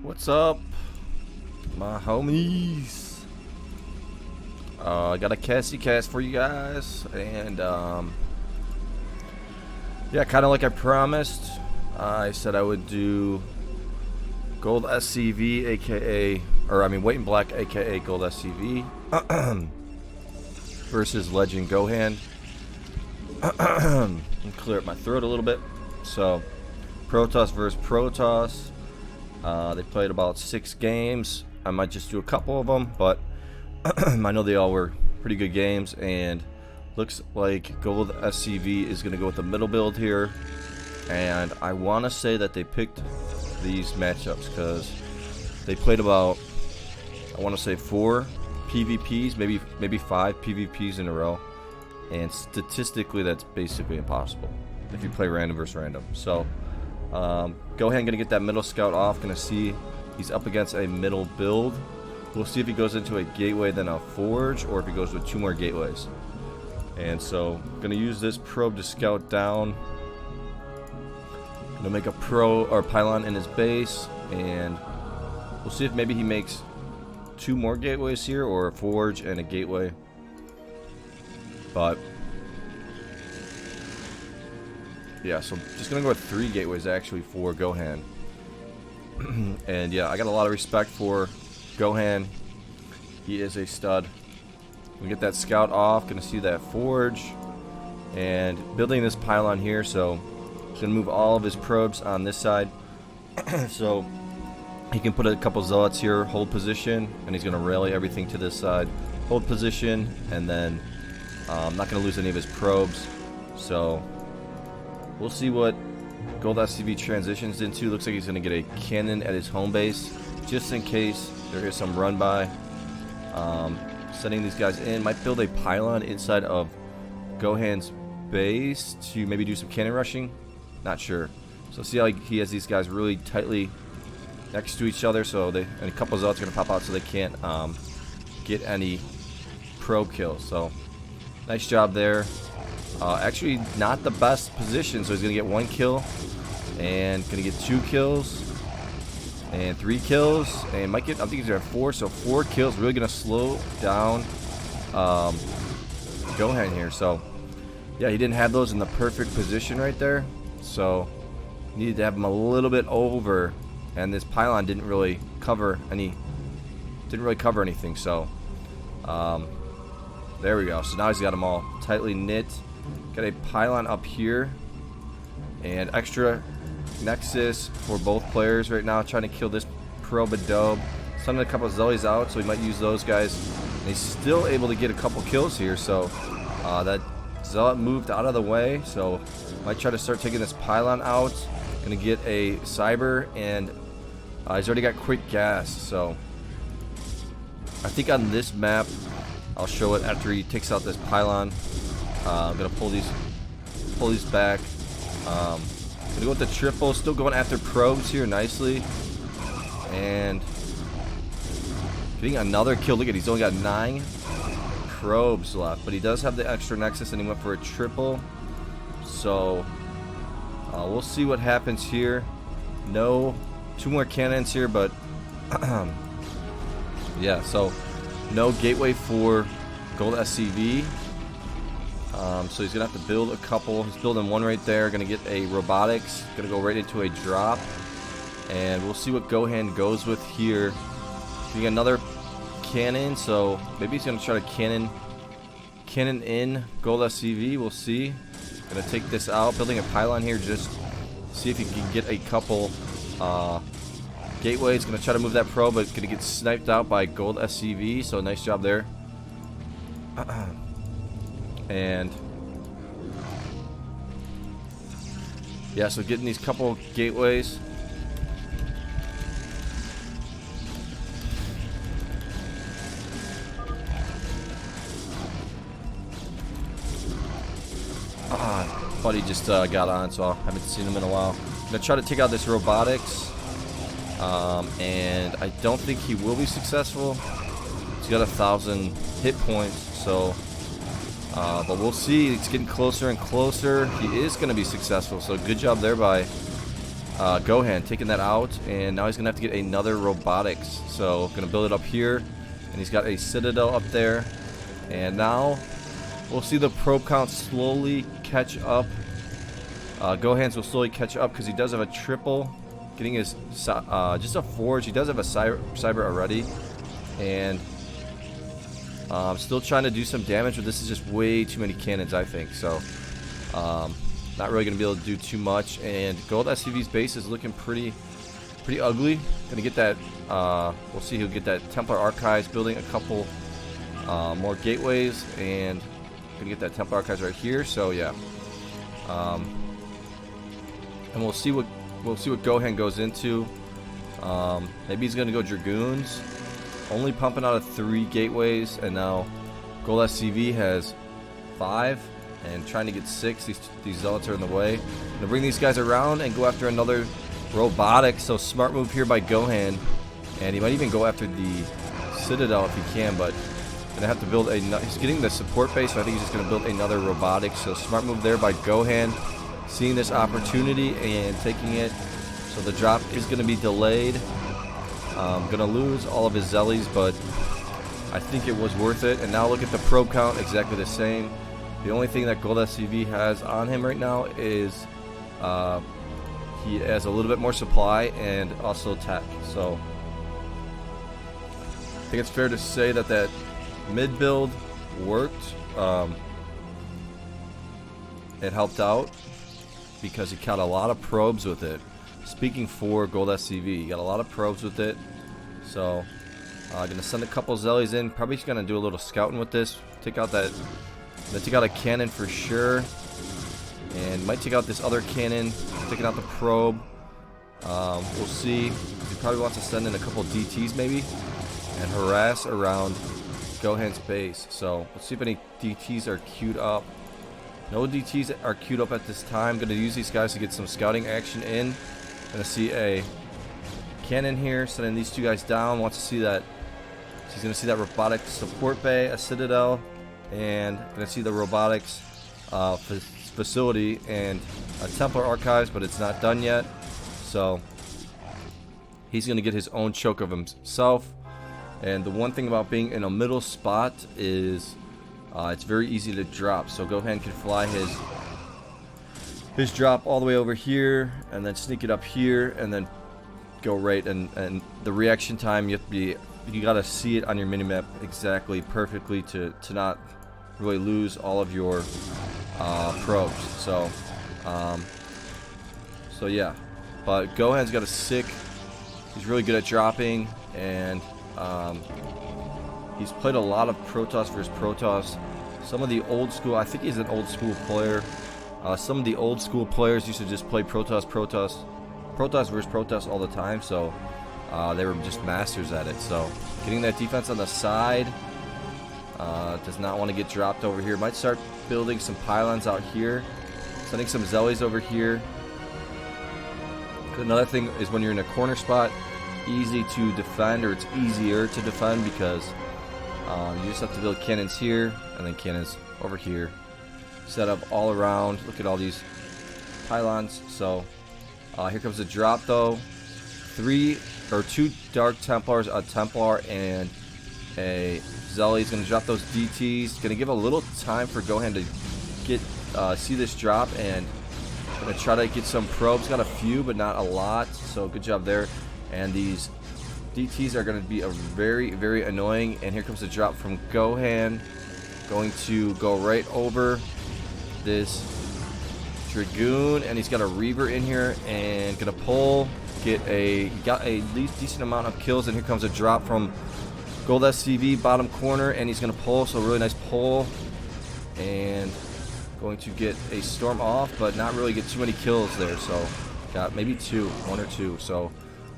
What's up, my homies? I got a Casty cast for you guys, and yeah, kind of like I promised, I said I would do GOLDSCV, aka, or I mean, White and Black, aka GOLDSCV, versus Legend GOHAN. Let me clear up my throat a little bit. So, Protoss versus Protoss. They played about 6 games. I might just do a couple of them, but I know they all were pretty good games, and looks like GOLDSCV is going to go with the middle build here. And I want to say that they picked these matchups because they played about, I want to say 4 PvPs, maybe 5 PvPs in a row. And statistically, that's basically impossible if you play random versus random. So, GOHAN gonna get that middle scout off. Gonna see he's up against a middle build. We'll see if he goes into a gateway then a forge, or if he goes with 2 more gateways. And so, gonna use this probe to scout down. Gonna make a pylon in his base, and we'll see if maybe he makes 2 more gateways here, or a forge and a gateway. But yeah, so just gonna go with 3 gateways actually for GOHAN. And yeah, I got a lot of respect for GOHAN. He is a stud. We get that scout off, gonna see that forge, and building this pylon here. So he's gonna move all of his probes on this side, so he can put a couple zealots here, hold position, and he's gonna rally everything to this side, hold position, and then not gonna lose any of his probes. So we'll see what GOLDSCV transitions into. Looks like he's going to get a cannon at his home base, just in case there is some run by. Sending these guys in. Might build a pylon inside of GOHAN's base to maybe do some cannon rushing. Not sure. So see how he has these guys really tightly next to each other. So and a couple of zealots are going to pop out so they can't get any probe kills. So nice job there. Actually, not the best position, so he's going to get 1 kill, and going to get 2 kills, and 3 kills, and might get, I think he's going to have 4, so 4 kills. Really going to slow down GOHAN here. So, yeah, he didn't have those in the perfect position right there, so needed to have him a little bit over, and this pylon didn't really cover anything, so there we go. So now he's got them all tightly knit. Got a pylon up here, and extra nexus for both players right now, trying to kill this probe adobe. Sending a couple of Zellies out, so he might use those guys. And he's still able to get a couple kills here, so that zealot moved out of the way, so might try to start taking this pylon out. Gonna get a cyber, and he's already got quick gas, so I think on this map I'll show it after he takes out this pylon. I'm gonna pull these back. Gonna go with the triple, still going after probes here nicely, and getting another kill. Look at, he's only got 9 probes left, but he does have the extra nexus, and he went for a triple. So we'll see what happens here. No, 2 more cannons here, but yeah. So no gateway for GOLDSCV. So he's gonna have to build a couple. He's building 1 right there. Gonna get a robotics. Gonna go right into a drop, and we'll see what GOHAN goes with here. Getting another cannon, so maybe he's gonna try to cannon in GOLDSCV. We'll see. Gonna take this out. Building a pylon here, just see if he can get a couple gateways. Gonna try to move that probe, but gonna get sniped out by GOLDSCV. So nice job there. And yeah, so getting these couple gateways. Buddy just got on, so I haven't seen him in a while. I'm gonna try to take out this robotics, and I don't think he will be successful. He's got 1,000 hit points, so but we'll see. It's getting closer and closer. He is going to be successful, so good job there by GOHAN, taking that out, and now he's gonna have to get another robotics. So gonna build it up here, and he's got a citadel up there, and now we'll see the probe count slowly catch up. GOHAN's will slowly catch up because he does have a triple, getting his just a forge. He does have a cyber already, and still trying to do some damage, but this is just way too many cannons, I think. So not really going to be able to do too much. And GOLDSCV's base is looking pretty ugly. Going to get that, we'll see, he'll get that Templar Archives, building a couple more gateways, and going to get that Templar Archives right here. So yeah, and we'll see what GOHAN goes into. Maybe he's going to go Dragoons, only pumping out of 3 gateways, and now GOLDSCV has 5. And trying to get 6. These zealots are in the way. Gonna bring these guys around and go after another robotic. So smart move here by GOHAN, and he might even go after the citadel if he can. But gonna have to build a. He's getting the support base, so I think he's just gonna build another robotic. So smart move there by GOHAN, seeing this opportunity and taking it. So the drop is gonna be delayed. Gonna lose all of his zealous, but I think it was worth it. And now look at the probe count, exactly the same. The only thing that GOLDSCV has on him right now is he has a little bit more supply and also tech. So I think it's fair to say that that mid build worked. It helped out because he caught a lot of probes with it. Speaking for GOLDSCV, he got a lot of probes with it. So gonna send a couple zealous in. Probably just gonna do a little scouting with this. Take out that. Gonna take out a cannon for sure, and might take out this other cannon, taking out the probe. We'll see. He probably wants to send in a couple DTs maybe and harass around GOHAN's base. So let's see if any DTs are queued up. No DTs are queued up at this time. Gonna use these guys to get some scouting action in. Gonna see a cannon here, sending these 2 guys down. Wants to see that. He's gonna see that robotic support bay, a citadel, and gonna see the robotics facility and a Templar Archives, but it's not done yet. So he's gonna get his own choke of himself. And the one thing about being in a middle spot is it's very easy to drop. So GOHAN can fly his drop all the way over here, and then sneak it up here, and then go right. And the reaction time, you gotta see it on your minimap exactly perfectly to not really lose all of your probes. So yeah, but GOHAN's got a sick. He's really good at dropping, and he's played a lot of Protoss versus Protoss. Some of the old school, I think he's an old school player. Some of the old school players used to just play Protoss versus Protoss all the time. So they were just masters at it. So getting that defense on the side. Does not want to get dropped over here. Might start building some pylons out here. Sending some zealous over here. Another thing is when you're in a corner spot, easy to defend, or it's easier to defend because you just have to build cannons here and then cannons over here. Set up all around. Look at all these pylons. So here comes the drop though. 2 Dark Templars, a Templar, and a Zealot. He's going to drop those DTs. Going to give a little time for GOHAN to get see this drop, and going to try to get some probes. Got a few, but not a lot. So good job there. And these DTs are going to be very annoying. And here comes the drop from GOHAN. Going to go right over this Dragoon, and he's got a Reaver in here, and going to pull. Got a least decent amount of kills, and here comes a drop from GOLDSCV, bottom corner, and he's going to pull. So really nice pull, and going to get a storm off, but not really get too many kills there. So got maybe 1 or 2. So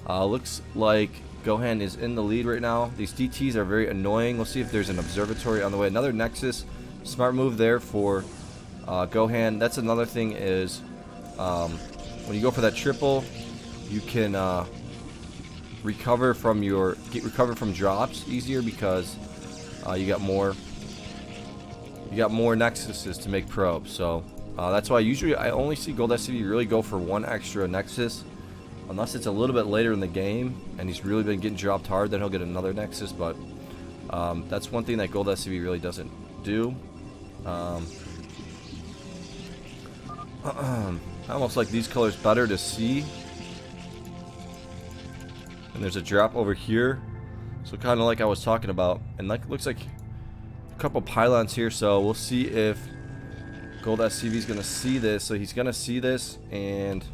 looks like GOHAN is in the lead right now. These DTs are very annoying. We'll see if there's an observatory on the way. Another Nexus, smart move there for GOHAN. That's another thing is when you go for that triple, you can recover from drops easier because you got more Nexuses to make probes. So that's why usually I only see GOLDSCV really go for 1 extra Nexus, Unless it's a little bit later in the game and he's really been getting dropped hard, then he'll get another Nexus. But that's one thing that GOLDSCV really doesn't do. I almost like these colors better to see. And there's a drop over here, so kind of like I was talking about, and like looks like a couple pylons here. So we'll see if GOLDSCV is gonna see this. So he's gonna see this and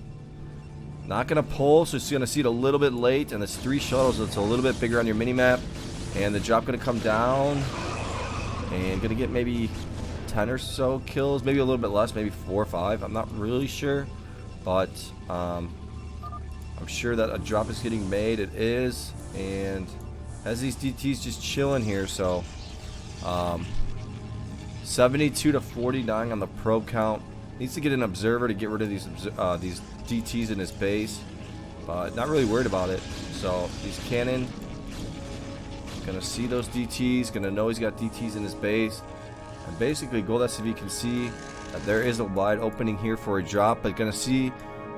not gonna pull, so he's gonna see it a little bit late. And it's 3 shuttles, so it's a little bit bigger on your mini map. And the drop gonna come down and gonna get maybe 10 or so kills, maybe a little bit less, maybe 4 or 5. I'm not really sure, but I'm sure that a drop is getting made. It is, and has these DTs just chilling here. So 72 to 49 on the probe count. Needs to get an observer to get rid of these DTs in his base, but not really worried about it. So he's cannon, gonna see those DTs, gonna know he's got DTs in his base, and basically GOLDSCV can see that there is a wide opening here for a drop, but go ahead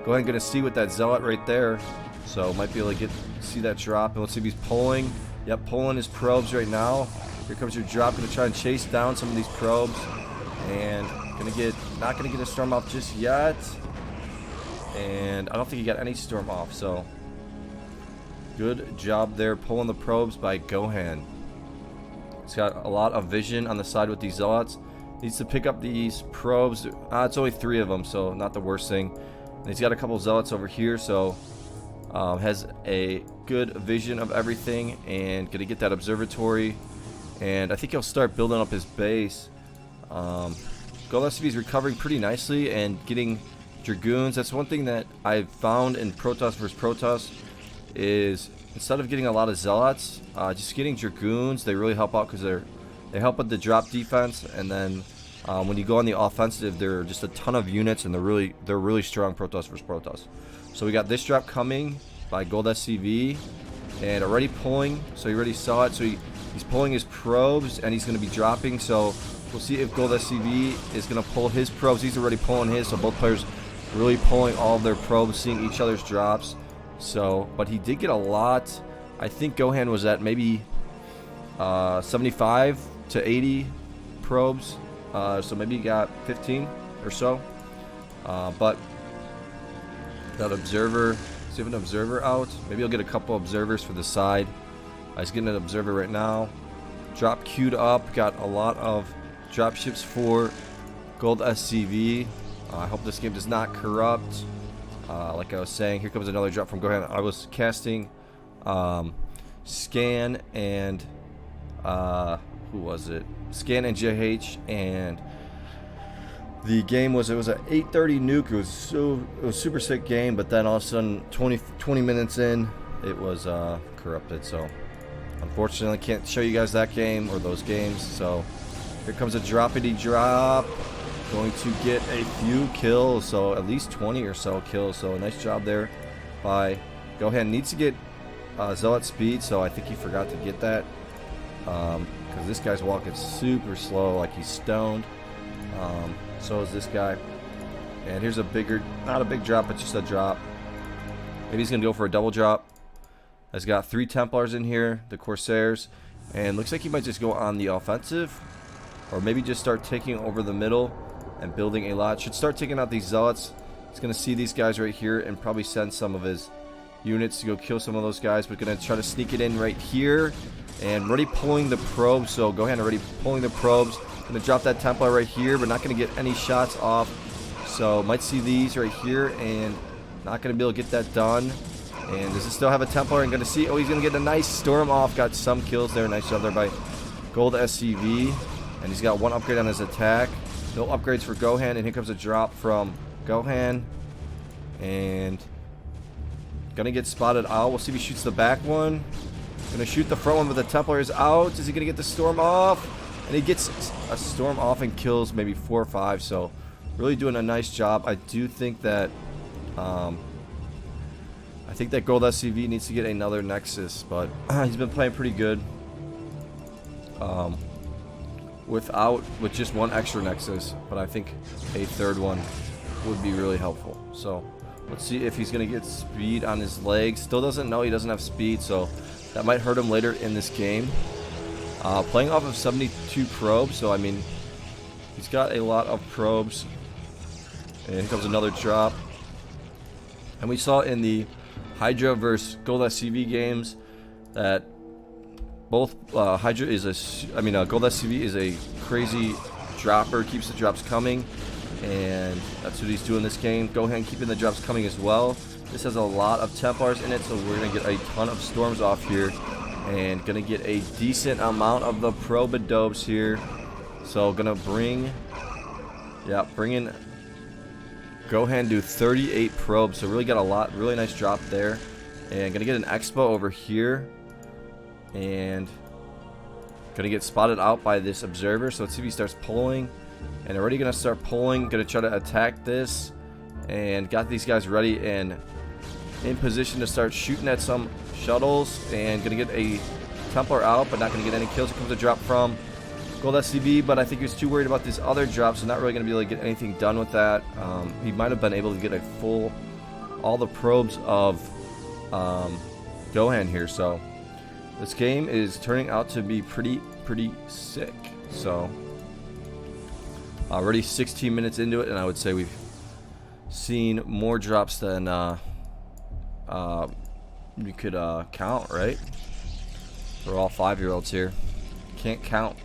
and gonna see with that zealot right there, so might be able to see that drop. And let's see if he's pulling. Yep, pulling his probes right now. Here comes your drop, gonna try and chase down some of these probes, and not gonna get a storm off just yet. And I don't think he got any storm off, so good job there pulling the probes by GOHAN. He's got a lot of vision on the side with these zealots. Needs to pick up these probes. It's only 3 of them, so not the worst thing. And he's got a couple zealots over here, so has a good vision of everything and gonna get that observatory. And I think he'll start building up his base. GOLDSCV is recovering pretty nicely and getting Dragoons. That's one thing that I've found in Protoss versus Protoss is instead of getting a lot of zealots, just getting Dragoons. They really help out because they help with the drop defense, and then when you go on the offensive, there are just a ton of units, and they're really strong Protoss versus Protoss. So we got this drop coming by GOLDSCV and already pulling. So you already saw it. So he's pulling his probes and he's going to be dropping. So we'll see if GOLDSCV is going to pull his probes. He's already pulling his. So both players really pulling all of their probes, seeing each other's drops. So, but he did get a lot. I think GOHAN was at maybe 75 to 80 probes. So maybe he got 15 or so. But that observer, does he have an observer out? Maybe he'll get a couple observers for the side. He's getting an observer right now. Drop queued up. Got a lot of drop ships for GOLDSCV. I hope this game does not corrupt. Like I was saying, here comes another drop from GOHAN. I was casting Scan and who was it? Scan and JH, and the game was, it was an 8:30 nuke. It was super sick game, but then all of a sudden 20 minutes in, it was corrupted. So unfortunately can't show you guys that game or those games. So here comes a droppity drop, going to get a few kills, so at least 20 or so kills. So a nice job there by GOHAN. Needs to get zealot speed, so I think he forgot to get that because this guy's walking super slow, like he's stoned. So is this guy. And here's a bigger, not a big drop, but just a drop. Maybe he's gonna go for a double drop. Has got 3 Templars in here, the Corsairs, and looks like he might just go on the offensive, or maybe just start taking over the middle and building a lot. Should start taking out these zealots. He's gonna see these guys right here and probably send some of his units to go kill some of those guys, but gonna try to sneak it in right here. And already pulling the probes, so GOHAN already pulling the probes. Gonna drop that Templar right here, but not gonna get any shots off. So might see these right here and not gonna be able to get that done. And does it still have a Templar? And gonna see, oh, he's gonna get a nice storm off. Got some kills there. Nice job there by GOLDSCV. And he's got 1 upgrade on his attack. No upgrades for GOHAN, and here comes a drop from GOHAN. And gonna get spotted out. We'll see if he shoots the back one. Gonna shoot the front one, but the Templar is out. Is he gonna get the storm off? And he gets a storm off and kills maybe 4 or 5. So really doing a nice job. I do think that GOLDSCV needs to get another Nexus, but he's been playing pretty good. With just 1 extra Nexus, but I think a 3rd one would be really helpful. So Let's see if he's going to get speed on his legs. Still doesn't know he doesn't have speed, so that might hurt him later in this game. Playing off of 72 probes, so I mean, he's got a lot of probes. And here comes another drop. And we saw in the Hydra versus GOLDSCV games that both Hydra is GOLDSCV is a crazy dropper, keeps the drops coming, and that's what he's doing this game. GOHAN keeping the drops coming as well. This has a lot of Templars in it, so we're gonna get a ton of storms off here, and gonna get a decent amount of the probes here. So gonna bring in GOHAN do 38 probes, so really got a lot, really nice drop there. And gonna get an expo over here, and gonna get spotted out by this observer. So let's see if he starts pulling, and already gonna start pulling. Gonna try to attack this, and got these guys ready and in position to start shooting at some shuttles, and gonna get a Templar out, but not gonna get any kills. Here comes a drop from GOLDSCV, but I think he was too worried about this other drop, so not really gonna be able to get anything done with that. He might have been able to get a full, all the probes of GOHAN here. So this game is turning out to be pretty sick. So already 16 minutes into it, and I would say we've seen more drops than you could count, right? We're all 5-year-olds here, can't count.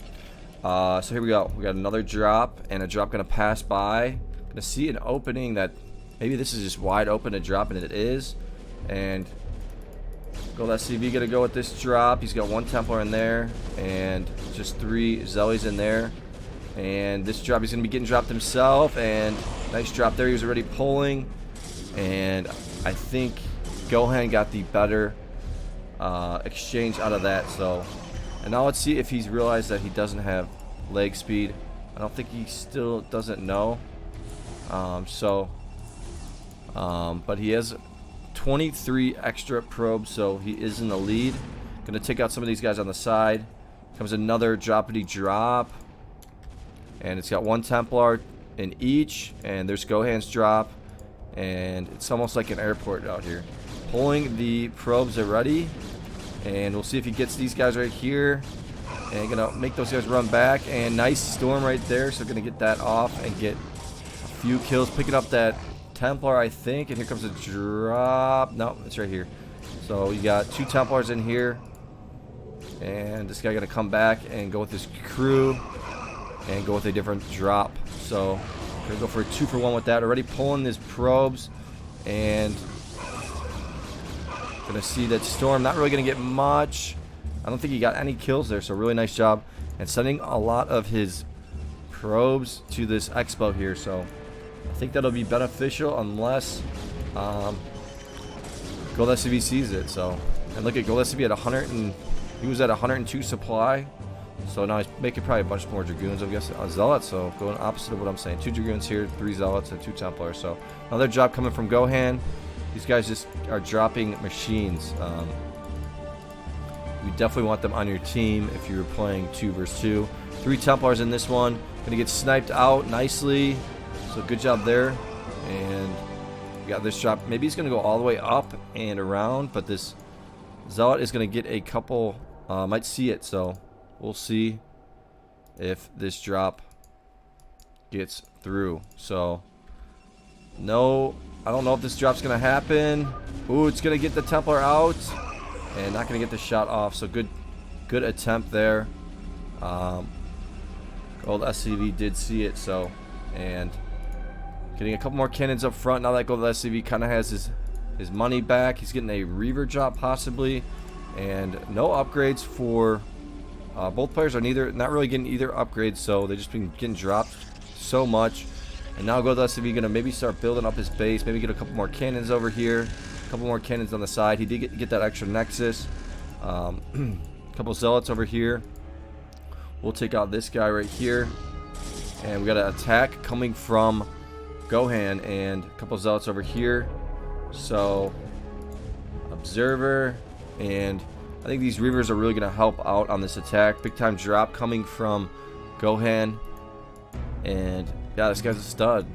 So here we go. We got another drop, and a drop gonna pass by. Gonna see an opening that maybe this is just wide open to drop, and it is. And GOLDSCV gonna go with this drop. He's got one Templar in there, and just 3 Zealous in there. And this drop, he's gonna be getting dropped himself. And nice drop there. He was already pulling, and I think GOHAN got the better exchange out of that. So. And now let's see if he's realized that he doesn't have leg speed. I don't think he still doesn't know. But he has 23 extra probes, so he is in the lead. Gonna take out some of these guys on the side. Comes another droppity drop. And it's got 1 Templar in each. And there's GOHAN's drop. And it's almost like an airport out here. Pulling the probes already. And we'll see if he gets these guys right here, and gonna make those guys run back. And nice storm right there, so gonna get that off and get a few kills, picking up that Templar, I think. And here comes a drop. No, it's right here. So you got 2 Templars in here, and this guy gonna come back and go with his crew and go with a different drop. So gonna go for a 2-for-1 with that. Already pulling his probes, and gonna see that storm, not really gonna get much. I don't think he got any kills there, so really nice job. And sending a lot of his probes to this expo here, so I think that'll be beneficial unless GOLDSCV sees it. So, and look at GOLDSCV at 100, and he was at 102 supply. So now he's making probably a bunch more Dragoons, I guess, Zealots. So going opposite of what I'm saying. 2 Dragoons here, 3 Zealots, and 2 Templars. So another job coming from GOHAN. These guys just are dropping machines. You definitely want them on your team if you're playing 2 versus 2. 3 Templars in this one. Gonna get sniped out nicely. So good job there. And we got this drop. Maybe he's gonna go all the way up and around, but this Zealot is gonna get a couple. Might see it. So we'll see if this drop gets through. So no. I don't know if this drop's gonna happen. Ooh, it's gonna get the Templar out, and not gonna get the shot off. So good attempt there. GOLDSCV did see it. So, and getting a couple more cannons up front. Now that GOLDSCV kind of has his money back. He's getting a Reaver drop possibly, and no upgrades for both players are not really getting either upgrades. So they just been getting dropped so much. And now GOLDSCV gonna maybe start building up his base. Maybe get a couple more cannons over here, a couple more cannons on the side. He did get that extra Nexus. Couple Zealots over here. We'll take out this guy right here, and we got an attack coming from GOHAN and a couple Zealots over here. So Observer, and I think these Reavers are really gonna help out on this attack. Big time drop coming from GOHAN, and yeah, this guy's a stud.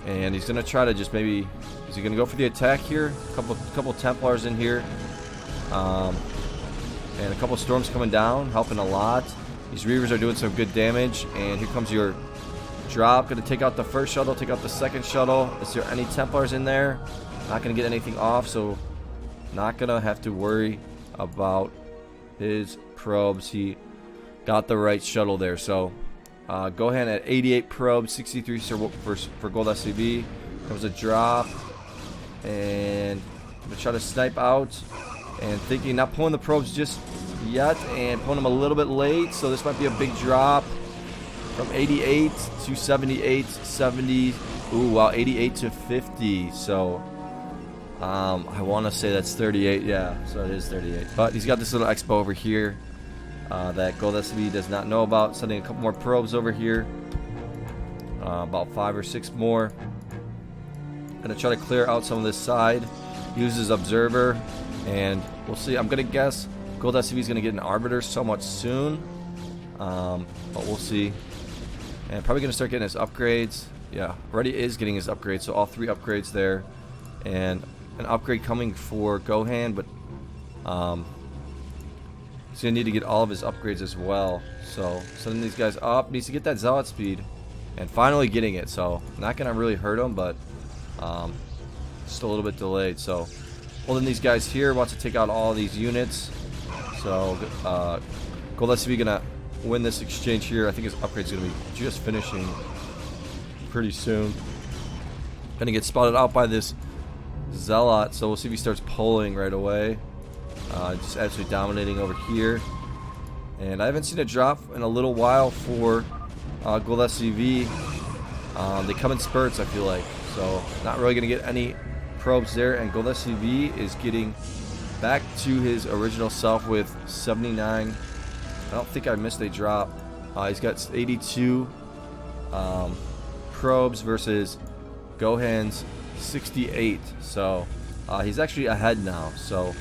And he's going to try to just maybe... Is he going to go for the attack here? Couple Templars in here. And a couple Storms coming down, helping a lot. These Reavers are doing some good damage. And here comes your drop. Going to take out the first shuttle, take out the second shuttle. Is there any Templars in there? Not going to get anything off, so not going to have to worry about his probes. He got the right shuttle there. So GOHAN at 88 probes, 63 for GOLDSCV. Comes a drop. And I'm going to try to snipe out. And thinking, not pulling the probes just yet. And pulling them a little bit late. So this might be a big drop. From 88 to 78, 70. Ooh, wow, 88 to 50. So I want to say that's 38. Yeah, so it is 38. But he's got this little expo over here that GOLDSCV does not know about. Sending a couple more probes over here. About 5 or 6 more. Gonna try to clear out some of this side. Uses Observer. And we'll see. I'm gonna guess GOLDSCV is gonna get an Arbiter somewhat soon. But we'll see. And probably gonna start getting his upgrades. Yeah, already is getting his upgrades. So all 3 upgrades there. And an upgrade coming for GOHAN, but he's gonna need to get all of his upgrades as well. So sending these guys up, needs to get that Zealot speed, and finally getting it. So not gonna really hurt him, but just a little bit delayed. So holding these guys here, wants to take out all of these units. So GOLDSCV gonna win this exchange here. I think his upgrade's gonna be just finishing pretty soon. Gonna get spotted out by this Zealot, so we'll see if he starts pulling right away. Just absolutely dominating over here. And I haven't seen a drop in a little while for GOLDSCV. They come in spurts, I feel like. So not really going to get any probes there. And GOLDSCV is getting back to his original self with 79. I don't think I missed a drop. He's got 82 probes versus GOHAN's 68. So he's actually ahead now. So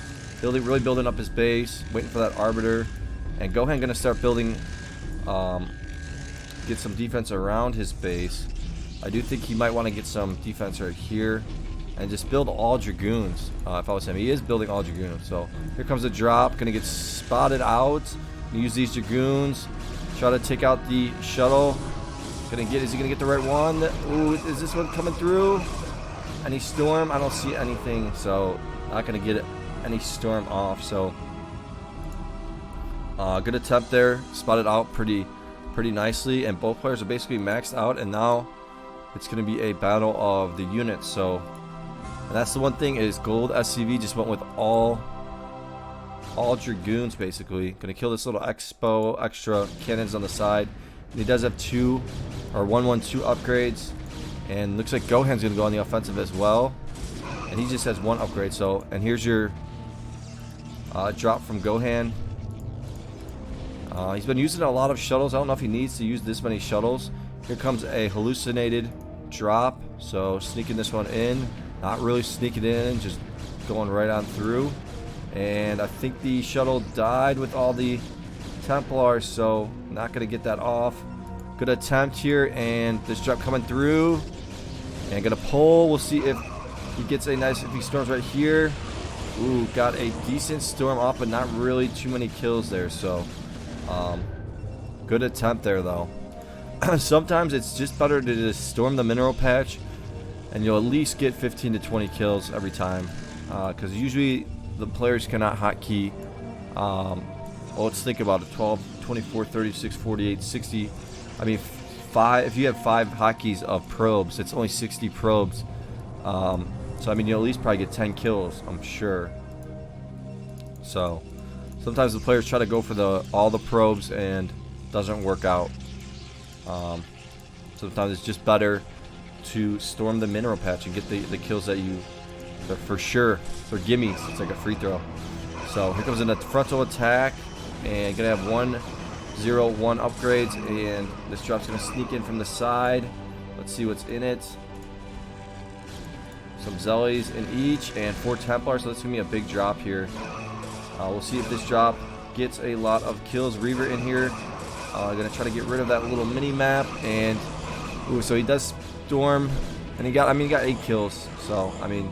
really building up his base, waiting for that Arbiter. And GOHAN gonna start building, get some defense around his base. I do think he might want to get some defense right here and just build all Dragoons. If I was him, he is building all Dragoons. So here comes a drop, gonna get spotted out. Use these Dragoons, try to take out the shuttle. Is he gonna get the right one? Ooh, is this one coming through? Any storm? I don't see anything, so not gonna get any storm off. So good attempt there, spotted out pretty nicely, and both players are basically maxed out. And now it's gonna be a battle of the units. So and that's the one thing is GOLDSCV just went with all Dragoons basically. Gonna kill this little extra cannons on the side. And he does have 2 or 112 upgrades. And looks like GOHAN's gonna go on the offensive as well. And he just has 1 upgrade. So, and here's your drop from GOHAN. He's been using a lot of shuttles. I don't know if he needs to use this many shuttles. Here comes a hallucinated drop. So sneaking this one in. Not really sneaking in, just going right on through. And I think the shuttle died with all the Templars, so not gonna get that off. Good attempt here, and this drop coming through. And gonna pull. We'll see if he gets a nice, if he storms right here. Ooh, got a decent storm off, but not really too many kills there. So good attempt there though. Sometimes it's just better to just storm the mineral patch, and you'll at least get 15 to 20 kills every time, because usually the players cannot hotkey. Well, let's think about it. 12, 24, 36, 48, 60. I mean, if you have 5 hotkeys of probes, it's only 60 probes. So I mean, you'll at least probably get 10 kills, I'm sure. So sometimes the players try to go for all the probes and doesn't work out. Sometimes it's just better to storm the mineral patch and get the kills that you, for sure, they're gimmies. It's like a free throw. So here comes in a frontal attack, and gonna have 101 upgrades, and this drop's gonna sneak in from the side. Let's see what's in it. Some Zellies in each, and 4 Templars, so that's gonna be a big drop here. We'll see if this drop gets a lot of kills. Reaver in here, gonna try to get rid of that little mini map, and ooh, so he does storm And he got, I mean, he got 8 kills. So, I mean,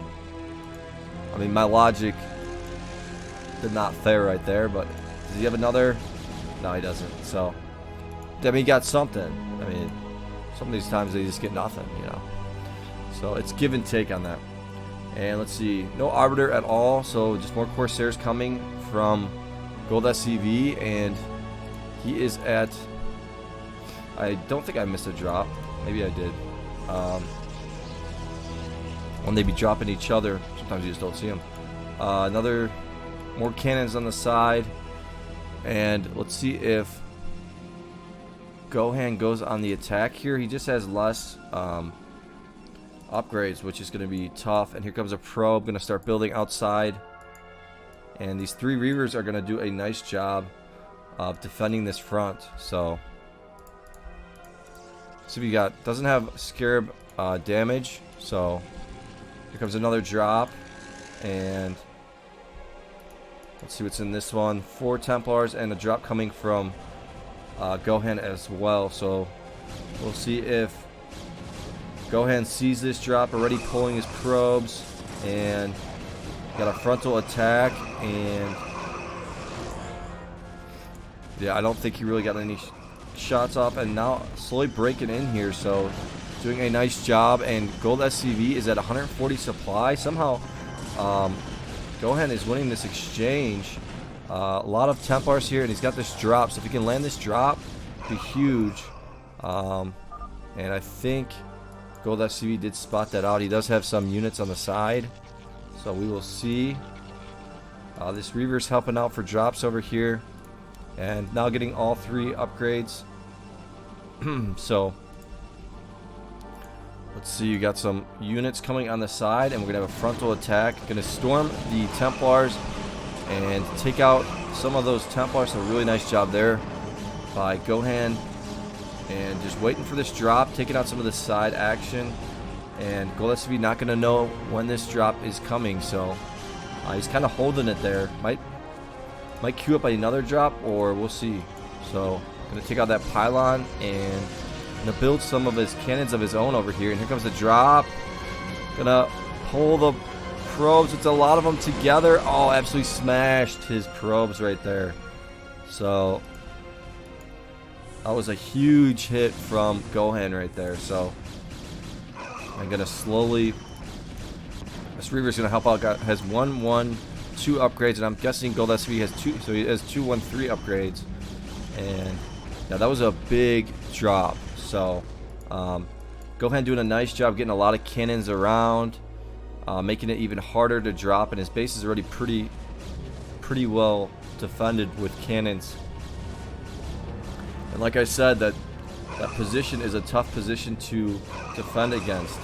my logic did not fair right there. But does he have another? No, he doesn't. So, I mean, he got something. I mean, some of these times they just get nothing, you know. So it's give and take on that. And let's see, no Arbiter at all. So just more Corsairs coming from GOLDSCV, and he is at. I don't think I missed a drop. Maybe I did. When they be dropping each other, sometimes you just don't see them. Another more cannons on the side, and let's see if GOHAN goes on the attack here. He just has less upgrades, which is going to be tough. And here comes a probe, going to start building outside. And these 3 Reavers are going to do a nice job of defending this front. So, see what you got. Doesn't have Scarab damage. So, here comes another drop. And let's see what's in this one. 4 Templars and a drop coming from GOHAN as well. So, we'll see if GOHAN sees this drop, already pulling his probes, and got a frontal attack, and yeah, I don't think he really got any shots off, and now slowly breaking in here, so doing a nice job. And GOLDSCV is at 140 supply. Somehow GOHAN is winning this exchange. A lot of Templars here, and he's got this drop, so if he can land this drop, it'd be huge. And I think GOLDSCV did spot that out. He does have some units on the side, so we will see. This Reaver's helping out for drops over here, and now getting all 3 upgrades. So let's see, you got some units coming on the side, and we're gonna have a frontal attack. Gonna storm the Templars and take out some of those Templars. So really nice job there by GOHAN. And just waiting for this drop, taking out some of the side action. And GOLDSCV not going to know when this drop is coming, so he's kind of holding it there. Might queue up another drop, or we'll see. So going to take out that pylon and going to build some of his cannons of his own over here. And here comes the drop. Going to pull the probes. It's a lot of them together. Oh, absolutely smashed his probes right there. So that was a huge hit from GOHAN right there. So I'm gonna slowly. This Reaver's gonna help out. Has 1-1-2 upgrades, and I'm guessing GOLDSCV has 2. So he has 2-1-3 upgrades. And yeah, that was a big drop. So GOHAN doing a nice job getting a lot of cannons around, making it even harder to drop. And his base is already pretty well defended with cannons. And like I said, that position is a tough position to defend against.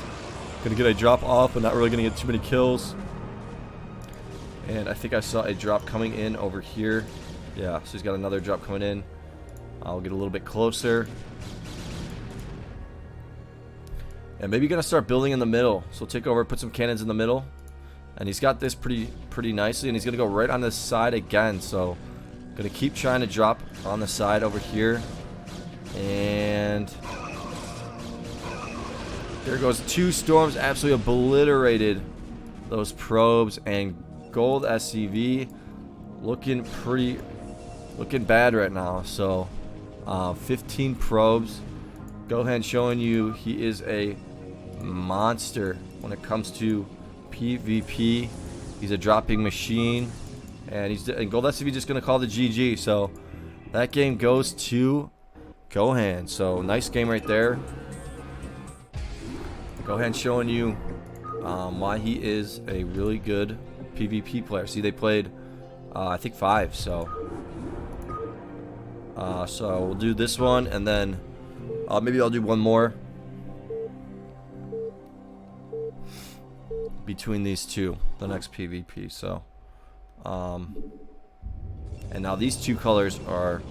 Gonna get a drop off, but not really gonna get too many kills. And I think I saw a drop coming in over here. Yeah, so he's got another drop coming in. I'll get a little bit closer. And maybe gonna start building in the middle. So take over, put some cannons in the middle. And he's got this pretty nicely, and he's gonna go right on this side again. So gonna keep trying to drop on the side over here. And there goes 2 storms, absolutely obliterated those probes, and GOLDSCV looking bad right now. So 15 probes. GOHAN showing you he is a monster when it comes to PvP. He's a dropping machine, and GOLDSCV just gonna call the GG. So that game goes to GOHAN. So nice game right there. GOHAN showing you why he is a really good PvP player. See, they played I think 5. So we'll do this one, and then maybe I'll do one more between these two, the next PvP. So and now these 2 colors are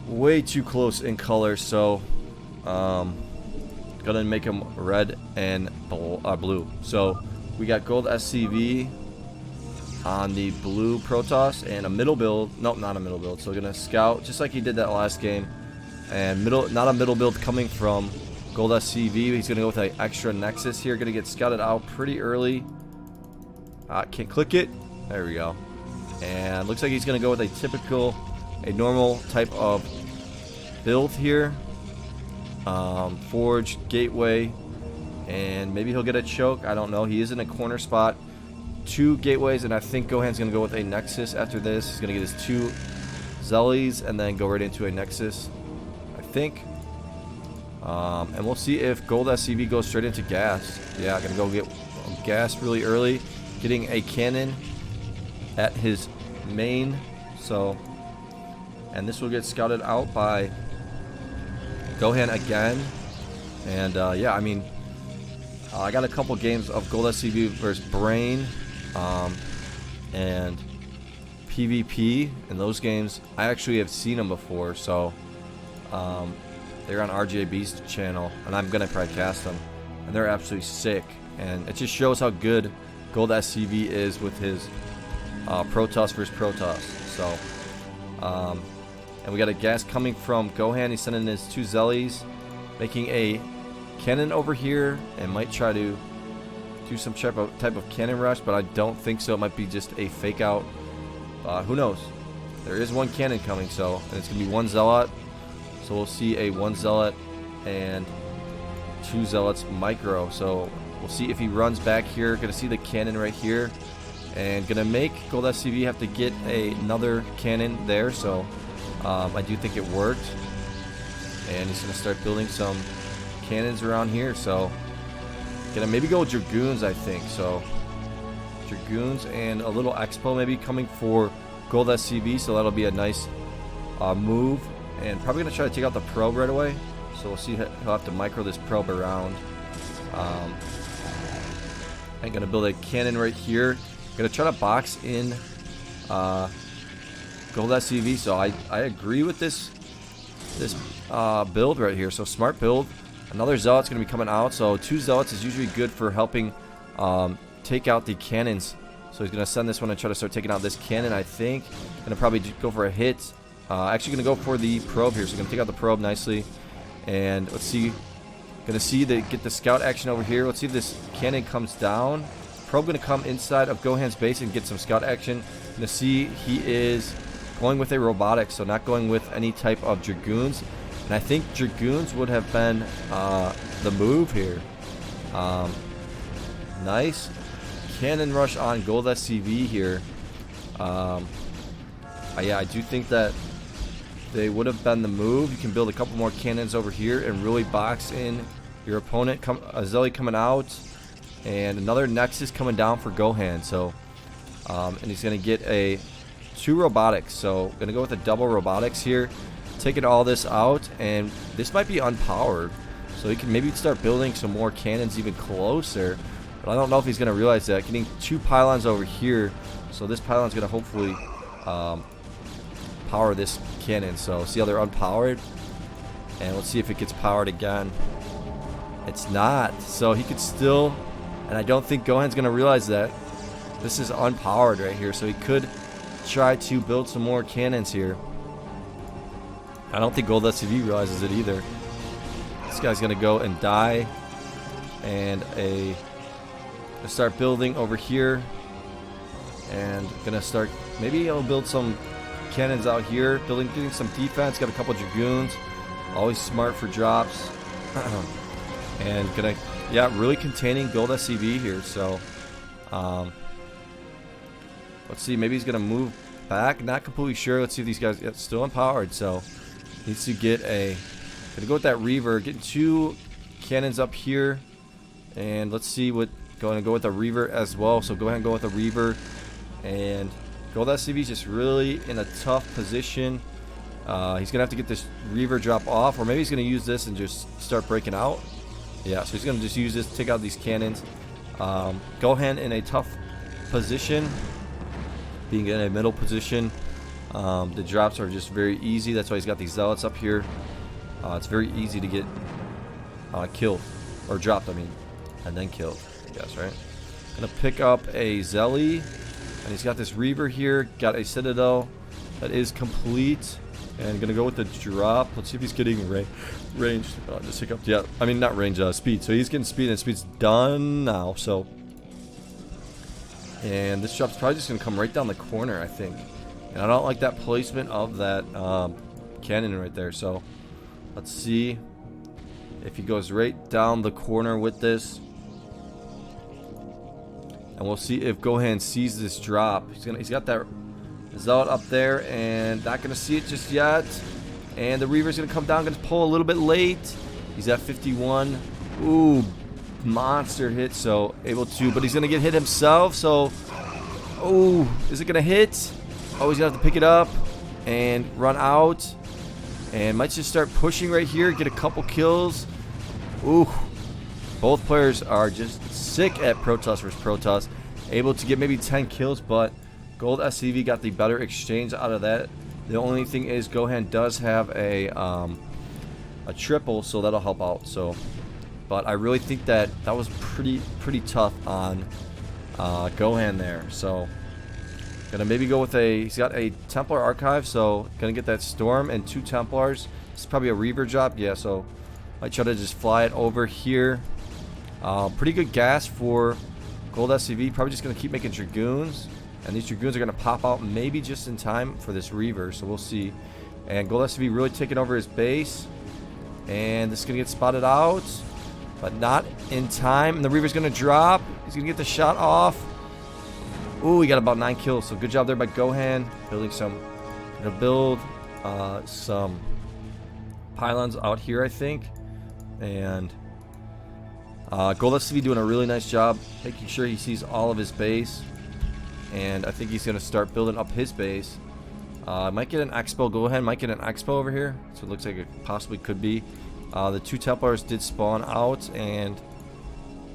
way too close in color, so gonna make them red and blue. So we got GOLDSCV on the blue Protoss and a middle build. Nope, not a middle build. So we're gonna scout just like he did that last game, and not a middle build coming from GOLDSCV. He's going to go with an extra Nexus here. Going to get scouted out pretty early. Can't click it. There we go. And looks like he's going to go with a normal type of build here. Forge, Gateway, and maybe he'll get a choke. I don't know. He is in a corner spot. 2 gateways, and I think Gohan's going to go with a Nexus after this. He's going to get his 2 Zellies and then go right into a Nexus, I think. And we'll see if GOLDSCV goes straight into gas. Yeah, going to go get gas really early. Getting a cannon at his main. So, and this will get scouted out by Gohan again. And yeah, I mean, I got a couple games of GOLDSCV versus Brain and PvP. In those games, I actually have seen them before. So they're on RJB's channel, and I'm gonna probably cast them, and they're absolutely sick. And it just shows how good GOLDSCV is with his Protoss versus Protoss. So, and we got a gas coming from Gohan. He's sending his 2 Zellies, making a cannon over here, and might try to do some type of cannon rush, but I don't think so. It might be just a fake out. Who knows? There is 1 cannon coming, so, and it's gonna be 1 Zealot. So we'll see a 1 Zealot and 2 Zealots micro. So we'll see if he runs back here. Gonna see the cannon right here, and gonna make GOLDSCV have to get another cannon there. So I do think it worked, and he's gonna start building some cannons around here. So gonna maybe go with Dragoons, I think. So Dragoons and a little Expo maybe coming for GOLDSCV. So that'll be a nice move, and probably gonna try to take out the probe right away. So we'll see. He'll have to micro this probe around. I'm gonna build a cannon right here. Gonna try to box in GOLDSCV. So I agree with this build right here. So smart build. Another Zealot's gonna be coming out. So 2 Zealots is usually good for helping take out the cannons. So he's gonna send this one and try to start taking out this cannon, I think. Gonna probably go for a hit. Actually gonna go for the probe here. So gonna take out the probe nicely. And let's see. Gonna see get the scout action over here. Let's see if this cannon comes down. Probe gonna come inside of Gohan's base and get some scout action. Gonna see he is going with a robotic, so not going with any type of Dragoons. And I think Dragoons would have been the move here. Nice cannon rush on GOLDSCV here. Yeah, I do think that they would have been the move. You can build a couple more cannons over here and really box in your opponent. A Zelly coming out, and another Nexus coming down for Gohan. So, and he's gonna get 2 robotics. So, gonna go with a double robotics here, taking all this out, and this might be unpowered. So he can maybe start building some more cannons even closer. But I don't know if he's gonna realize that. Getting 2 pylons over here, so this pylon's gonna hopefully power this cannon. So see how they're unpowered, and let's see if it gets powered again. It's not, so he could still, and I don't think Gohan's gonna realize that this is unpowered right here, so he could try to build some more cannons here. I don't think GOLDSCV realizes it either. This guy's gonna go and die, and start building over here, and gonna start, maybe he'll build some cannons out here, getting some defense. Got a couple Dragoons, always smart for drops. And gonna, yeah, really containing GOLDSCV here. So let's see, maybe he's gonna move back, not completely sure. Let's see if these guys, yeah, still empowered, so needs to get gonna go with that Reaver, getting 2 cannons up here, and let's see what, going to go with a Reaver as well. So go ahead and go with a Reaver, and GOLDSCV is just really in a tough position. He's gonna have to get this Reaver drop off, or maybe he's gonna use this and just start breaking out. Yeah, so he's gonna just use this to take out these cannons. Gohan in a tough position, being in a middle position. The drops are just very easy. That's why he's got these Zealots up here. It's very easy to get killed, or dropped, I mean, and then killed, I guess, right? Gonna pick up a Zelly, and he's got this Reaver here. Got a Citadel that is complete. And gonna go with the drop. Let's see if he's getting range. Just hiccup. Yeah, I mean not range, speed. So he's getting speed, and speed's done now. So, and this drop's probably just gonna come right down the corner, I think. And I don't like that placement of that cannon right there. So let's see if he goes right down the corner with this. And we'll see if Gohan sees this drop. He's got that Zealot up there, and not gonna see it just yet. And the Reaver's gonna come down, gonna pull a little bit late. He's at 51. Ooh, monster hit. So able to, but he's gonna get hit himself. So, oh, is it gonna hit? Oh, he's gonna have to pick it up and run out. And might just start pushing right here, get a couple kills. Ooh, both players are just sick at Protoss versus Protoss. Able to get maybe 10 kills, but GOLDSCV got the better exchange out of that. The only thing is Gohan does have a triple, so that'll help out. So, but I really think that was pretty tough on Gohan there. So, gonna maybe go with he's got a Templar Archive, so gonna get that Storm and 2 Templars. This is probably a Reaver job, yeah. So I try to just fly it over here. Pretty good gas for GOLDSCV. Probably just gonna keep making Dragoons. And these Dragoons are going to pop out maybe just in time for this Reaver. So we'll see. And GOLDSCV really taking over his base. And this is going to get spotted out. But not in time. And the Reaver's going to drop. He's going to get the shot off. Ooh, he got about 9 kills. So good job there by Gohan. Building some... Going to build some pylons out here, I think. And GOLDSCV doing a really nice job. Making sure he sees all of his base. And I think he's going to start building up his base. Might get an Expo. Gohan might get an Expo over here. So it looks like it possibly could be. The 2 Templars did spawn out. And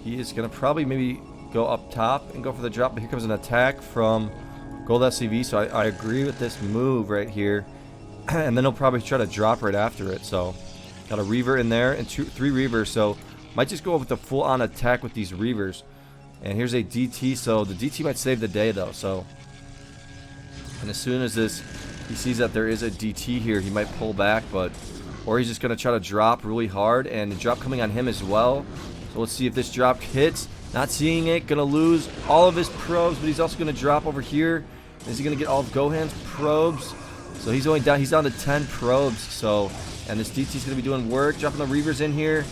he is going to probably maybe go up top and go for the drop. But here comes an attack from GOLDSCV. So I agree with this move right here. And then he'll probably try to drop right after it. So got a Reaver in there and 3 Reavers. So might just go with the full-on attack with these Reavers. And here's a DT, so the DT might save the day though. So, and as soon as he sees that there is a DT here, he might pull back, or he's just gonna try to drop really hard, and the drop coming on him as well. So let's see if this drop hits. Not seeing it, gonna lose all of his probes, but he's also gonna drop over here. Is he gonna get all of Gohan's probes? So he's only down. He's down to 10 probes. So, and this DT's gonna be doing work, dropping the Reavers in here.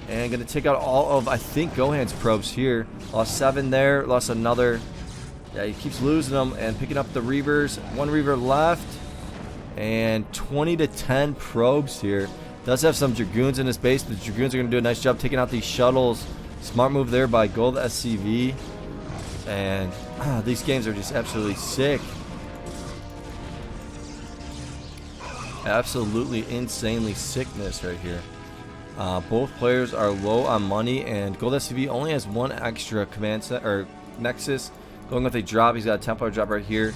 And going to take out all of, I think, Gohan's probes here. Lost 7 there. Lost another. Yeah, he keeps losing them and picking up the Reavers. 1 Reaver left. And 20 to 10 probes here. Does have some Dragoons in his base. The Dragoons are going to do a nice job taking out these shuttles. Smart move there by GOLDSCV. And these games are just absolutely sick. Absolutely insanely sickness right here. Both players are low on money, and GOLDSCV only has 1 extra command set or Nexus. Going with a drop, he's got a Templar drop right here,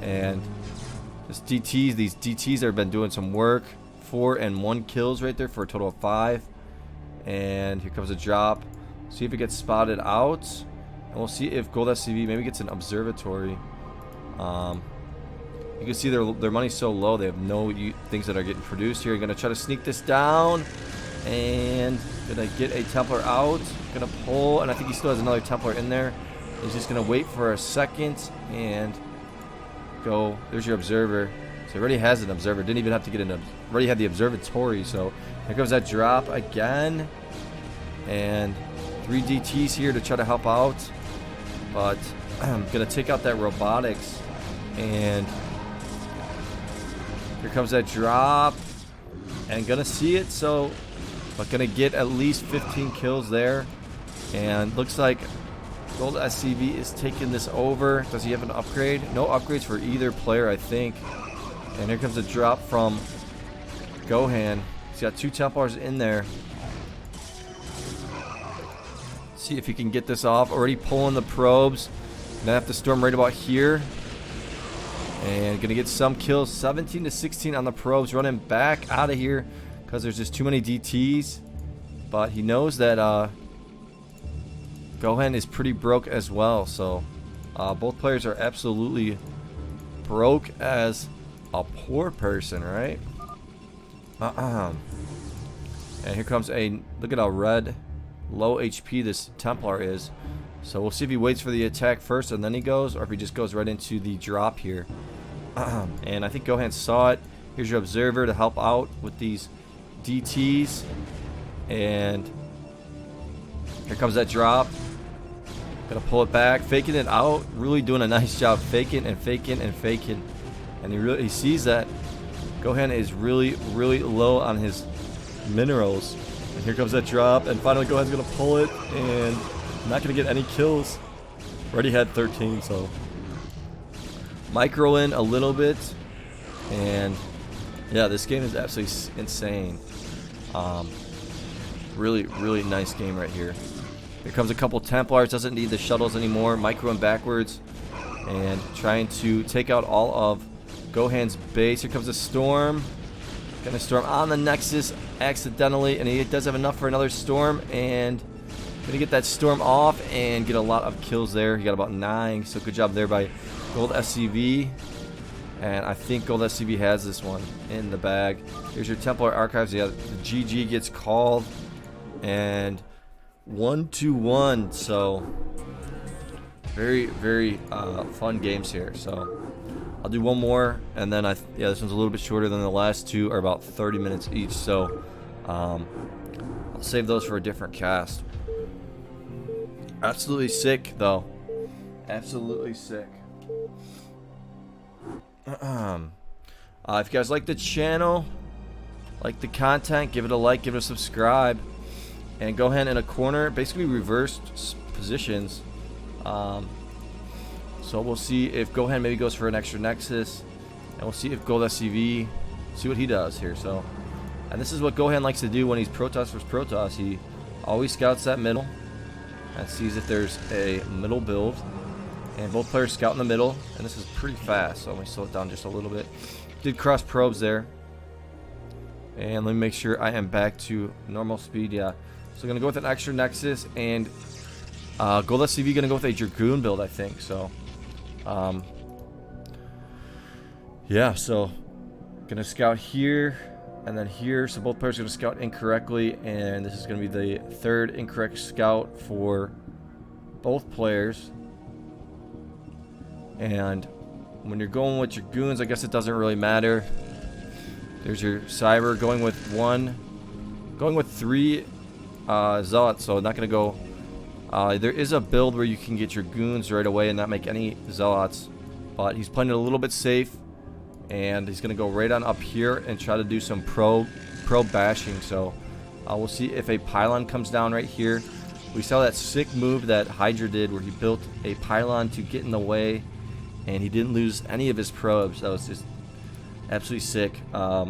and these DTs have been doing some work. 4 and 1 kills right there for a total of 5. And here comes a drop. See if it gets spotted out, and we'll see if GOLDSCV maybe gets an observatory. You can see their money's so low, they have no things that are getting produced here. You're gonna try to sneak this down. And gonna get a Templar out, gonna pull, and I think he still has another Templar in there. He's just gonna wait for a second and go. There's your observer. So he already has an observer. Didn't even have to get an. Already had the observatory. So here comes that drop again, and 3 DTs here to try to help out. But I'm gonna take out that robotics, and here comes that drop, and gonna see it. So. But gonna get at least 15 kills there. And looks like GOLDSCV is taking this over. Does he have an upgrade? No upgrades for either player, I think. And here comes a drop from Gohan. He's got 2 Templars in there. See if he can get this off. Already pulling the probes. Gonna have to storm right about here. And gonna get some kills. 17 to 16 on the probes. Running back out of here. Because there's just too many DTs. But he knows that Gohan is pretty broke as well. So both players are absolutely broke as a poor person, right? And here comes a, look at how red, low HP this Templar is. So we'll see if he waits for the attack first and then he goes, or if he just goes right into the drop here. And I think GOHAN saw it. Here's your observer to help out with these DTs. And here comes that drop. Gonna pull it back, faking it out. Really doing a nice job faking and faking and faking. And he sees that GOHAN is really low on his minerals. And here comes that drop, and finally GOHAN's gonna pull it, and not gonna get any kills. Already had 13, so micro in a little bit, and yeah, this game is absolutely insane. Really nice game right here. Here comes a couple Templars, doesn't need the shuttles anymore, microing backwards and trying to take out all of GOHAN's base. Here comes a storm. Gonna storm on the Nexus accidentally, and he does have enough for another storm, and gonna get that storm off and get a lot of kills there. He got about 9, so good job there by GOLDSCV. And I think GOLDSCV has this one in the bag. Here's your Templar Archives. Yeah, the GG gets called, and 1-1. So very fun games here. So I'll do one more, and then yeah, this one's a little bit shorter than the last two, are about 30 minutes each. So I'll save those for a different cast. Absolutely sick though. Absolutely sick. If you guys like the channel, like the content, give it a like, give it a subscribe, and GOHAN in a corner, basically reversed positions. So we'll see if GOHAN maybe goes for an extra Nexus, and we'll see if GOLDSCV, see what he does here. So, and this is what GOHAN likes to do when he's Protoss versus Protoss. He always scouts that middle and sees if there's a middle build, and both players scout in the middle, and this is pretty fast, so let me slow it down just a little bit. Did cross probes there, and let me make sure I am back to normal speed. Yeah, so I'm gonna go with an extra Nexus, and GOLDSCV gonna go with a Dragoon build, I think. So yeah, so gonna scout here and then here, so both players are gonna scout incorrectly, and this is gonna be the third incorrect scout for both players. And when you're going with your goons, I guess it doesn't really matter. There's your cyber going with 3 zealots, so not gonna go. There is a build where you can get your goons right away and not make any zealots, but he's playing it a little bit safe, and he's gonna go right on up here and try to do some pro bashing. So we'll see if a pylon comes down right here. We saw that sick move that Hydra did where he built a pylon to get in the way, and he didn't lose any of his probes. That was just absolutely sick. I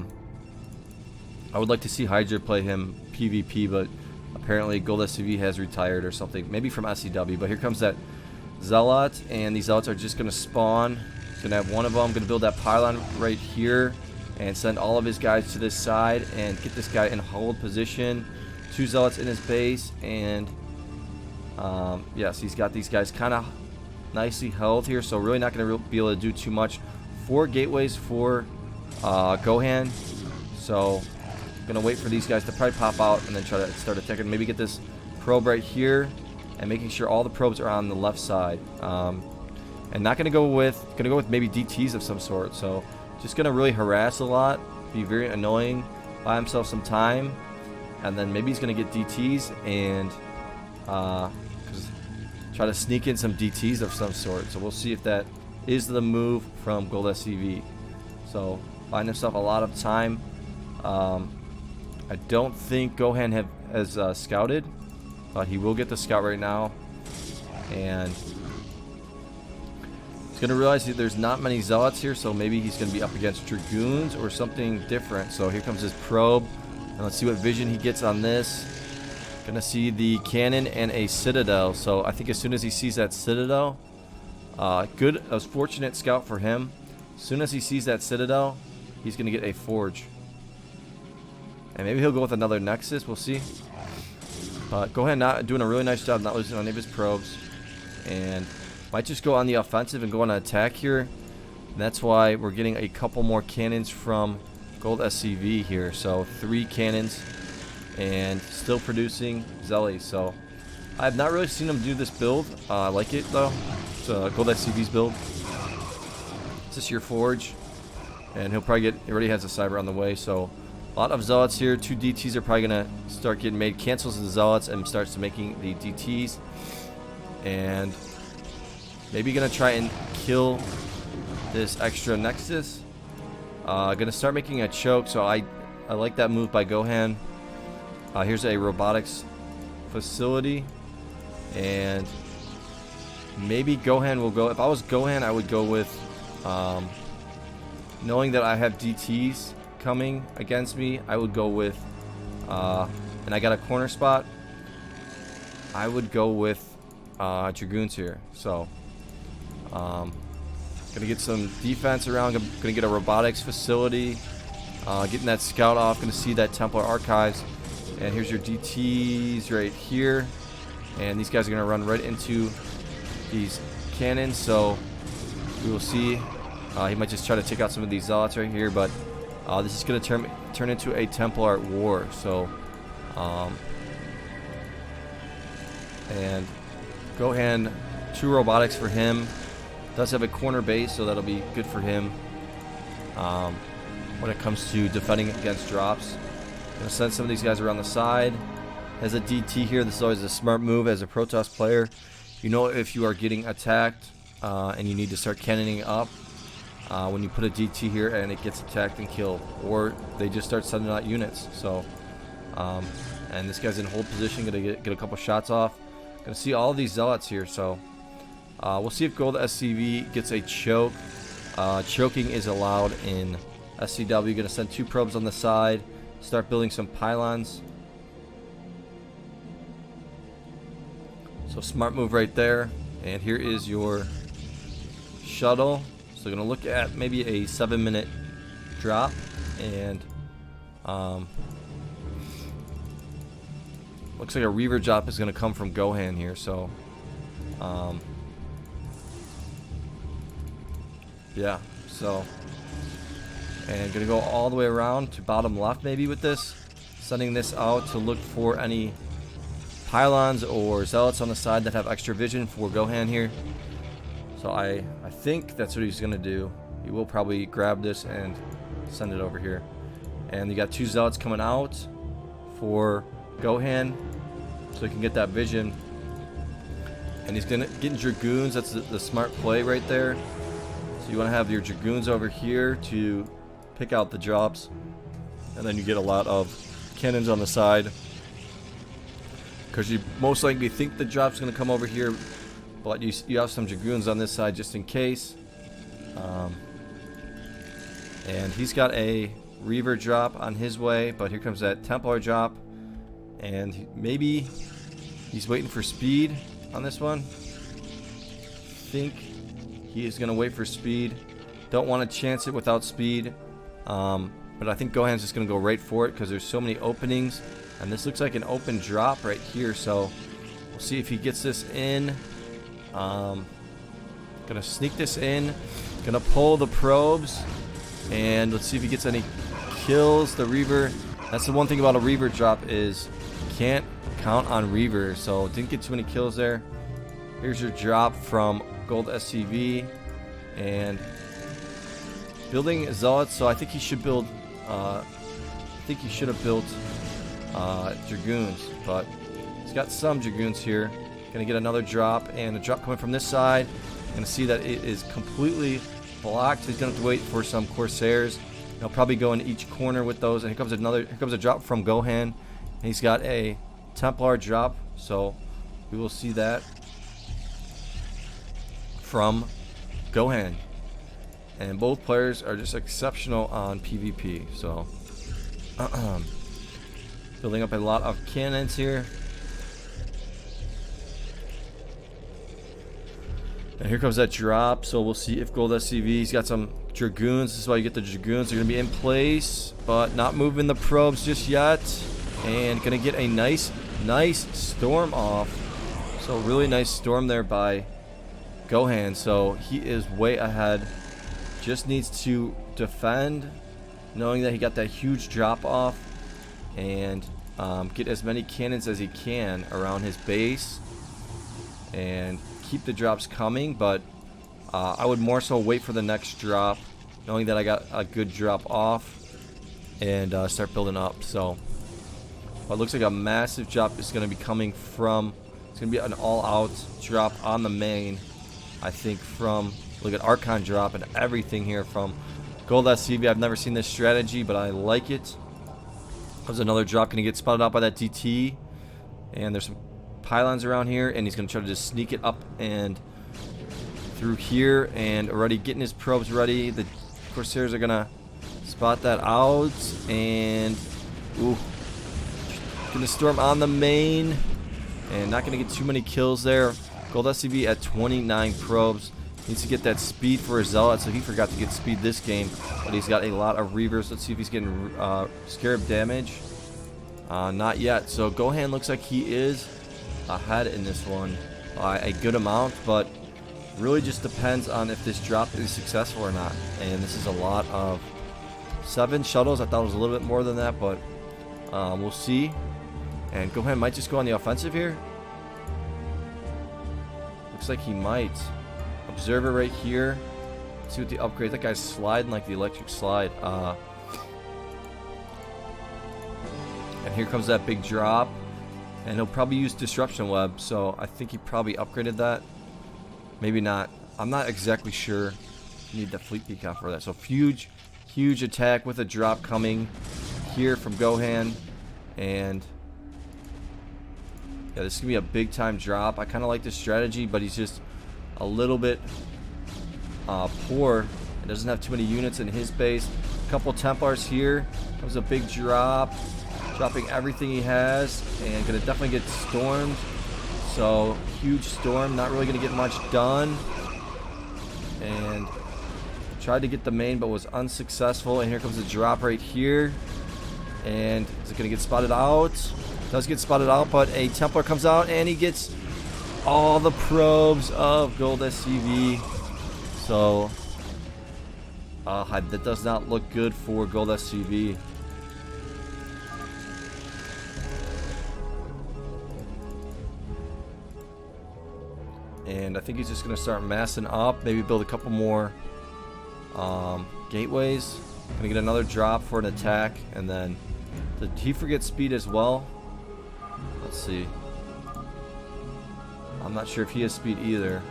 would like to see Hydra play him PvP, but apparently GOLDSCV has retired or something, maybe from SCW. But here comes that Zealot, and these Zealots are just going to spawn. Going to have one of them, going to build that pylon right here and send all of his guys to this side and get this guy in hold position. 2 Zealots in his base, and yes, he's got these guys kind of nicely held here, so really not going to be able to do too much. 4 gateways for GOHAN, so gonna wait for these guys to probably pop out and then try to start attacking. Maybe get this probe right here and making sure all the probes are on the left side. And not gonna go with maybe DTs of some sort. So just gonna really harass a lot, be very annoying, buy himself some time, and then maybe he's gonna get DTs and try to sneak in some DTs of some sort. So we'll see if that is the move from GOLDSCV. So buying himself a lot of time. I don't think GOHAN has scouted, but he will get the scout right now, and he's gonna realize that there's not many zealots here, so maybe he's gonna be up against dragoons or something different. So here comes his probe, and let's see what vision he gets on this. Gonna see the cannon and a citadel. So I think as soon as he sees that citadel, a fortunate scout for him. As soon as he sees that citadel, he's gonna get a forge. And maybe he'll go with another Nexus. We'll see. But GOHAN not doing a really nice job, not losing any of his probes. And might just go on the offensive and go on an attack here. And that's why we're getting a couple more cannons from Gold SCV here. So 3 cannons and still producing Zellies. So I have not really seen him do this build. I like it though. It's Gold SCV's build. It's this year Forge, and he'll probably he already has a Cyber on the way. So a lot of Zealots here. 2 DTs are probably gonna start getting made. Cancels the Zealots and starts making the DTs, and maybe gonna try and kill this extra Nexus. Gonna start making a choke. So I like that move by GOHAN. Here's a robotics facility, and maybe GOHAN will go. If I was GOHAN, I would go with knowing that I have DTs coming against me, I would go with and I got a corner spot, I would go with Dragoons here. So gonna get some defense around, gonna get a robotics facility, getting that scout off, gonna see that Templar Archives, and here's your DTs right here, and these guys are gonna run right into these cannons. So we will see. He might just try to take out some of these Zealots right here, but this is going to turn into a Templar war. So, and GOHAN, 2 robotics for him. Does have a corner base, so that'll be good for him when it comes to defending against drops. Going to send some of these guys around the side. Has a DT here. This is always a smart move as a Protoss player. You know if you are getting attacked and you need to start cannoning up when you put a DT here and it gets attacked and killed, or they just start sending out units. So and this guy's in hold position, gonna get a couple shots off. Gonna see all of these Zealots here. So we'll see if Gold SCV gets a choke. Choking is allowed in SCW. Gonna send 2 probes on the side, start building some pylons. So smart move right there. And here is your shuttle. So gonna look at maybe a 7-minute drop, and looks like a Reaver drop is gonna come from GOHAN here. So yeah, so, and gonna go all the way around to bottom left maybe with this, sending this out to look for any pylons or Zealots on the side that have extra vision for GOHAN here. So I think that's what he's going to do. He will probably grab this and send it over here. And you got 2 Zealots coming out for GOHAN, so he can get that vision. And he's going to get Dragoons. That's the smart play right there. So you want to have your Dragoons over here to pick out the drops. And then you get a lot of cannons on the side, because you most likely think the drop's going to come over here, but you have some Dragoons on this side just in case. And he's got a Reaver drop on his way, but here comes that Templar drop, and maybe he's waiting for speed on this one. I think he is going to wait for speed. Don't want to chance it without speed, but I think GOHAN's just going to go right for it because there's so many openings. And this looks like an open drop right here, so we'll see if he gets this in. Gonna sneak this in. Gonna pull the probes, and let's see if he gets any kills. The Reaver. That's the one thing about a Reaver drop is you can't count on Reaver. So didn't get too many kills there. Here's your drop from Gold SCV, and building Zealots. So I think he should build. I think he should have built Dragoons, but he's got some Dragoons here. Gonna get another drop, and a drop coming from this side. Gonna see that it is completely blocked. He's gonna have to wait for some Corsairs. He'll probably go in each corner with those. And here comes a drop from GOHAN. And he's got a Templar drop, so we will see that from GOHAN. And both players are just exceptional on PvP. So building up a lot of cannons here. And here comes that drop, so we'll see if Gold SCV's got some Dragoons. This is why you get the Dragoons. They're going to be in place, but not moving the probes just yet. And going to get a nice storm off. So really nice storm there by GOHAN. So he is way ahead. Just needs to defend knowing that he got that huge drop off, and get as many cannons as he can around his base and keep the drops coming. But I would more so wait for the next drop, knowing that I got a good drop off, and start building up. So it looks like a massive drop is going to be coming from, it's going to be an all-out drop on the main, I think, from, look at Archon drop and everything here from GOLDSCV. I've never seen this strategy, but I like it. There's another drop going to get spotted out by that DT, and there's some pylons around here, and he's going to try to just sneak it up and through here, and already getting his probes ready. The Corsairs are going to spot that out, and ooh, going to storm on the main, and not going to get too many kills there. GOLDSCV at 29 probes. Needs to get that speed for his Zealot, so he forgot to get speed this game, but he's got a lot of Reavers. Let's see if he's getting Scarab damage. Not yet. So GOHAN looks like he is ahead in this one by a good amount, but really just depends on if this drop is successful or not. And this is a lot of 7 shuttles. I thought it was a little bit more than that, but we'll see. And GOHAN might just go on the offensive here. Looks like he might. Observer right here. Let's see what the upgrade. That guy's sliding like the electric slide. And here comes that big drop. And he'll probably use Disruption Web. So I think he probably upgraded that. Maybe not. I'm not exactly sure. Need the fleet decon for that. So huge attack with a drop coming here from GOHAN. And yeah, this is going to be a big time drop. I kind of like this strategy, but he's just a little bit poor. He doesn't have too many units in his base. A couple Templars here. Comes a big drop. Dropping everything he has. And going to definitely get stormed. So, huge storm. Not really going to get much done. And tried to get the main, but was unsuccessful. And here comes a drop right here. And is it going to get spotted out? Does get spotted out, but a Templar comes out and he gets all the probes of GOLDSCV. So that does not look good for GOLDSCV. And I think he's just going to start massing up, maybe build a couple more gateways. Going to get another drop for an attack, and then did he forget speed as well? Let's see. I'm not sure if he has speed either.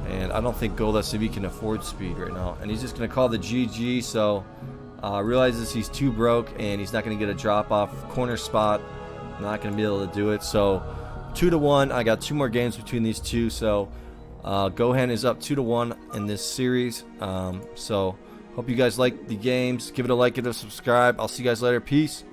And I don't think GOLDSCV can afford speed right now. And he's just going to call the GG. So realizes he's too broke and he's not going to get a drop off corner spot. Not going to be able to do it. So 2-1. I got 2 more games between these two. So GOHAN is up 2-1 in this series. So hope you guys like the games. Give it a like, give it a subscribe. I'll see you guys later. Peace.